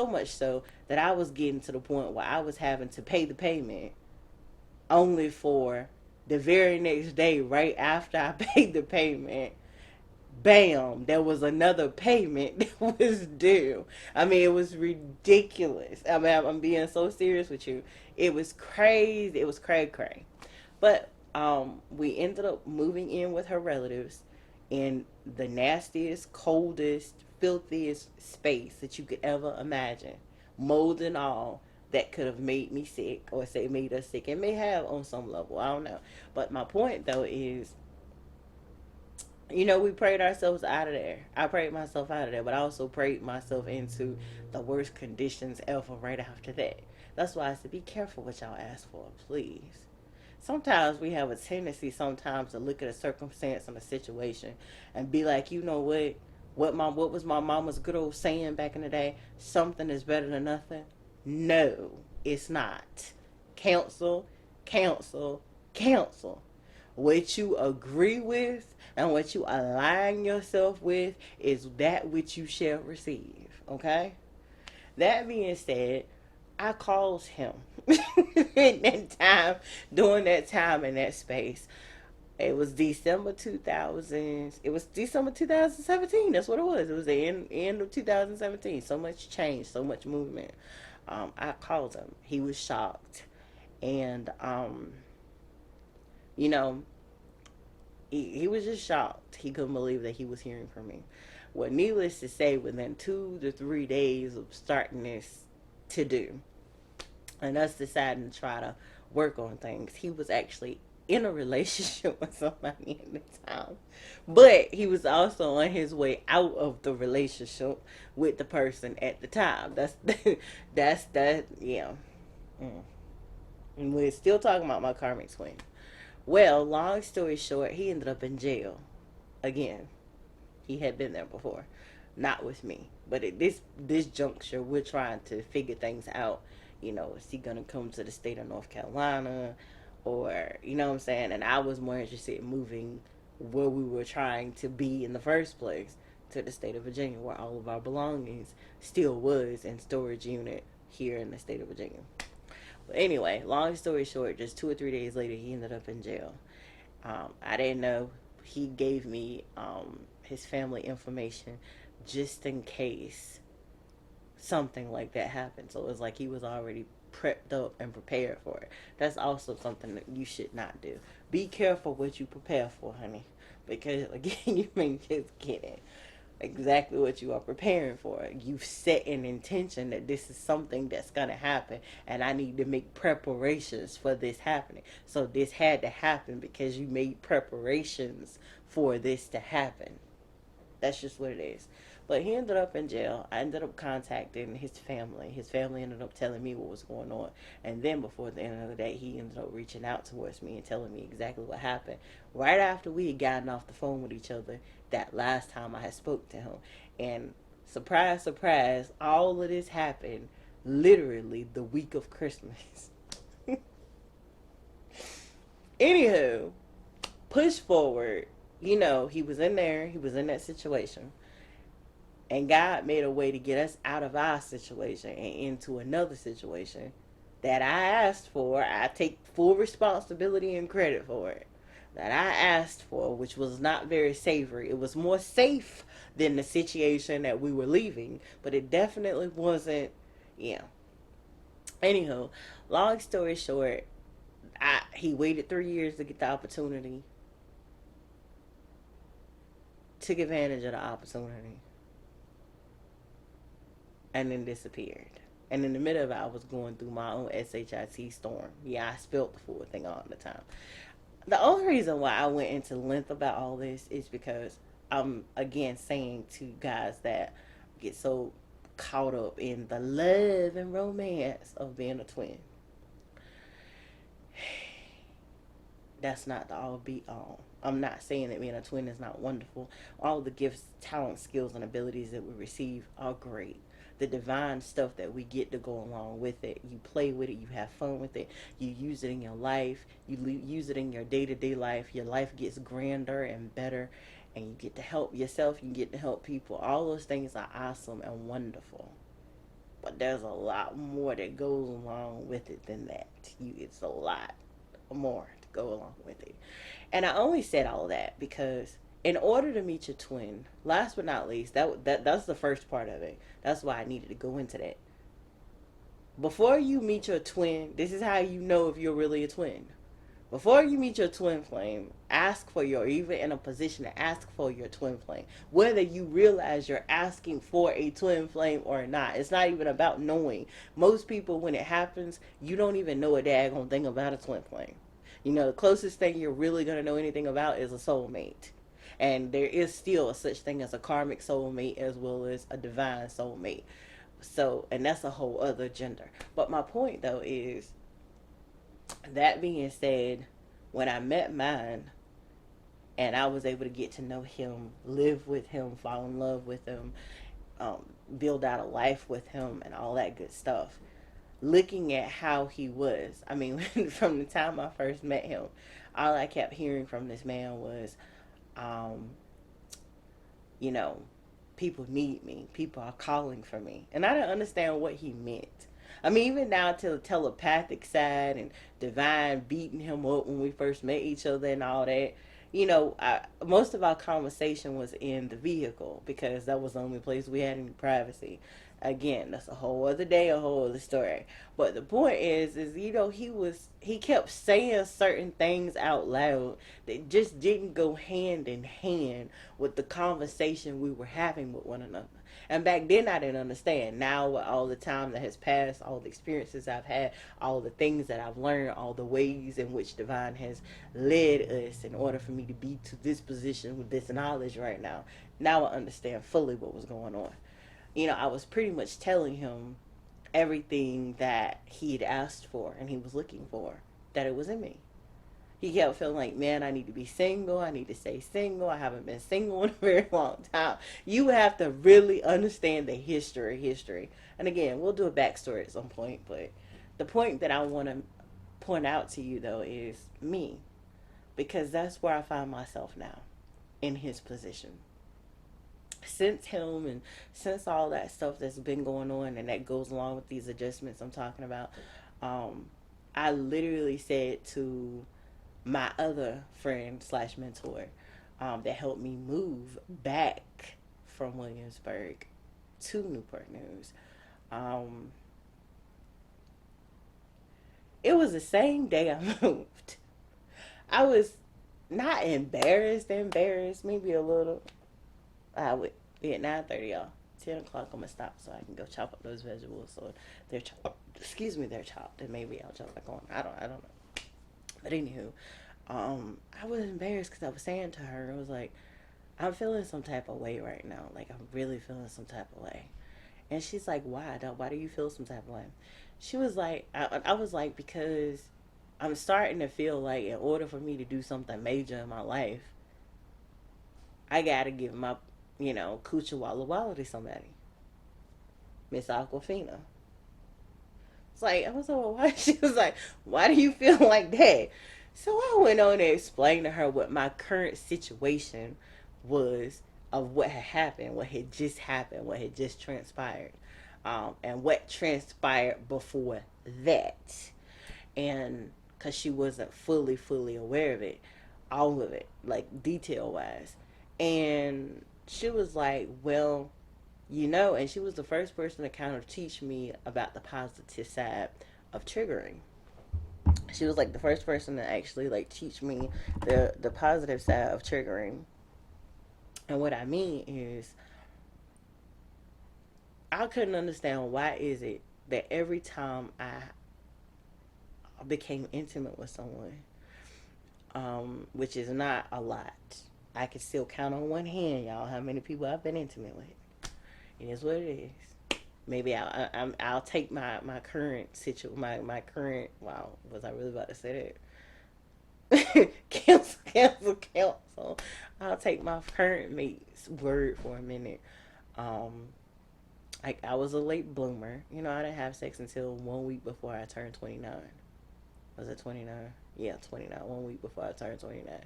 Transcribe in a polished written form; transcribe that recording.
much so that I was getting to the point where I was having to pay the payment only for the very next day, right after I paid the payment, bam, there was another payment that was due. I mean, it was ridiculous. I mean, I'm being so serious with you. It was crazy. It was cray cray. But we ended up moving in with her relatives in the nastiest, coldest, filthiest space that you could ever imagine, mold and all. That could have made me sick, or say made us sick. It may have on some level. I don't know. But my point though is, we prayed ourselves out of there. I prayed myself out of there, but I also prayed myself into the worst conditions ever right after that. That's why I said, be careful what y'all ask for, please. Sometimes we have a tendency sometimes to look at a circumstance and a situation and be like, you know what? What was my mama's good old saying back in the day? Something is better than nothing. No, it's not. Counsel, counsel, counsel. What you agree with and what you align yourself with is that which you shall receive. Okay? That being said, I called him in that time, during that time in that space. It was December 2000. It was December 2017. That's what it was. It was the end of 2017. So much change, so much movement. I called him. He was shocked, and you know, he was just shocked. He couldn't believe that he was hearing from me. Well, needless to say, within 2 to 3 days of starting this to do, and us deciding to try to work on things, he was actually in a relationship with somebody at the time. But he was also on his way out of the relationship with the person at the time. That's that, yeah. Mm. And we're still talking about my karmic twin. Well, long story short, he ended up in jail again. He had been there before, not with me, but at this juncture, we're trying to figure things out. Is he gonna come to the state of North Carolina, or what I'm saying? And I was more interested in moving where we were trying to be in the first place, to the state of Virginia, where all of our belongings still was in storage unit here in the state of Virginia. But anyway, long story short, just 2 or 3 days later, he ended up in jail. I didn't know. He gave me his family information just in case something like that happened. So it was like he was already prepped up and prepared for it. That's also something that you should not do. Be careful what you prepare for, honey. Because again, you may just get it exactly what you are preparing for. You've set an intention that this is something that's going to happen, and I need to make preparations for this happening. So this had to happen because you made preparations for this to happen. That's just what it is. But he ended up in jail. I ended up contacting his family. His family ended up telling me what was going on. And then before the end of the day, he ended up reaching out towards me and telling me exactly what happened. Right after we had gotten off the phone with each other that last time I had spoke to him. And surprise, surprise, all of this happened literally the week of Christmas. Anywho, push forward. He was in there. He was in that situation. And God made a way to get us out of our situation and into another situation that I asked for. I take full responsibility and credit for it. That I asked for, which was not very savory. It was more safe than the situation that we were leaving, but it definitely wasn't, yeah. Anywho, long story short, he waited 3 years to get the opportunity, took advantage of the opportunity, and then disappeared. And in the middle of it, I was going through my own SHIT storm. Yeah, I spilled the full thing all the time. The only reason why I went into length about all this is because I'm, again, saying to guys that get so caught up in the love and romance of being a twin. That's not the all be all. I'm not saying that being a twin is not wonderful. All the gifts, talents, skills, and abilities that we receive are great. The divine stuff that we get to go along with it. You play with it. You have fun with it. You use it in your life. You use it in your day-to-day life. Your life gets grander and better. And you get to help yourself. You get to help people. All those things are awesome and wonderful. But there's a lot more that goes along with it than that. It's a lot more to go along with it. And I only said all of that because in order to meet your twin, last but not least, that's the first part of it. That's why I needed to go into that. Before you meet your twin, this is how you know if you're really a twin. Before you meet your twin flame, ask for your, even in a position to ask for your twin flame. Whether you realize you're asking for a twin flame or not, it's not even about knowing. Most people, when it happens, you don't even know a daggone thing about a twin flame. You know, the closest thing you're really going to know anything about is a soulmate. And there is still a such thing as a karmic soulmate as well as a divine soulmate. So, and that's a whole other gender. But my point though is, that being said, when I met mine and I was able to get to know him, live with him, fall in love with him, build out a life with him, and all that good stuff, looking at how he was, I mean, from the time I first met him, all I kept hearing from this man was, um, you know, people need me. People are calling for me. And I didn't understand what he meant. I mean, even down to the telepathic side and Divine beating him up when we first met each other and all that. You know, most of our conversation was in the vehicle because that was the only place we had any privacy. Again, that's a whole other day, a whole other story. But the point is you know, he kept saying certain things out loud that just didn't go hand in hand with the conversation we were having with one another. And back then I didn't understand. Now with all the time that has passed, all the experiences I've had, all the things that I've learned, all the ways in which Divine has led us in order for me to be to this position with this knowledge right now. Now I understand fully what was going on. You know, I was pretty much telling him everything that he had asked for and he was looking for, that it was in me. He kept feeling like, man, I need to be single. I need to stay single. I haven't been single in a very long time. You have to really understand the history. And again, we'll do a backstory at some point. But the point that I want to point out to you, though, is me. Because that's where I find myself now, in his position. Since him and since all that stuff that's been going on and that goes along with these adjustments I'm talking about, um, I literally said to my other friend slash mentor, that helped me move back from Williamsburg to Newport News. Um, it was the same day I moved. I was not embarrassed, maybe a little. I would be at 9:30, y'all. 10 o'clock, I'm gonna stop so I can go chop up those vegetables. So they're chopped. Excuse me, they're chopped, and maybe I'll jump back on. I don't know. But anywho, I was embarrassed because I was saying to her, I was like, I'm feeling some type of way right now. Like I'm really feeling some type of way. And she's like, why? Why do you feel some type of way? She was like, I was like, because I'm starting to feel like in order for me to do something major in my life, I gotta give my, coochie walla walla to somebody. Miss Aquafina. It's like, I was like, well, why? She was like, why do you feel like that? So I went on and explained to her what my current situation was, of what had happened, what had just happened, what had just transpired, and what transpired before that. And because she wasn't fully aware of it, all of it, like detail wise. And she was like, well, and she was the first person to kind of teach me about the positive side of triggering. She was like the first person to actually like teach me the positive side of triggering. And what I mean is, I couldn't understand why is it that every time I became intimate with someone, which is not a lot, I can still count on one hand, y'all, how many people I've been intimate with. It is what it is. Maybe I'll take my current situation, my current, wow, was I really about to say that? Cancel. I'll take my current mate's word for a minute. Um, I was a late bloomer. I didn't have sex until 1 week before I turned 29. Was it 29? Yeah, 29. 1 week before I turned 29.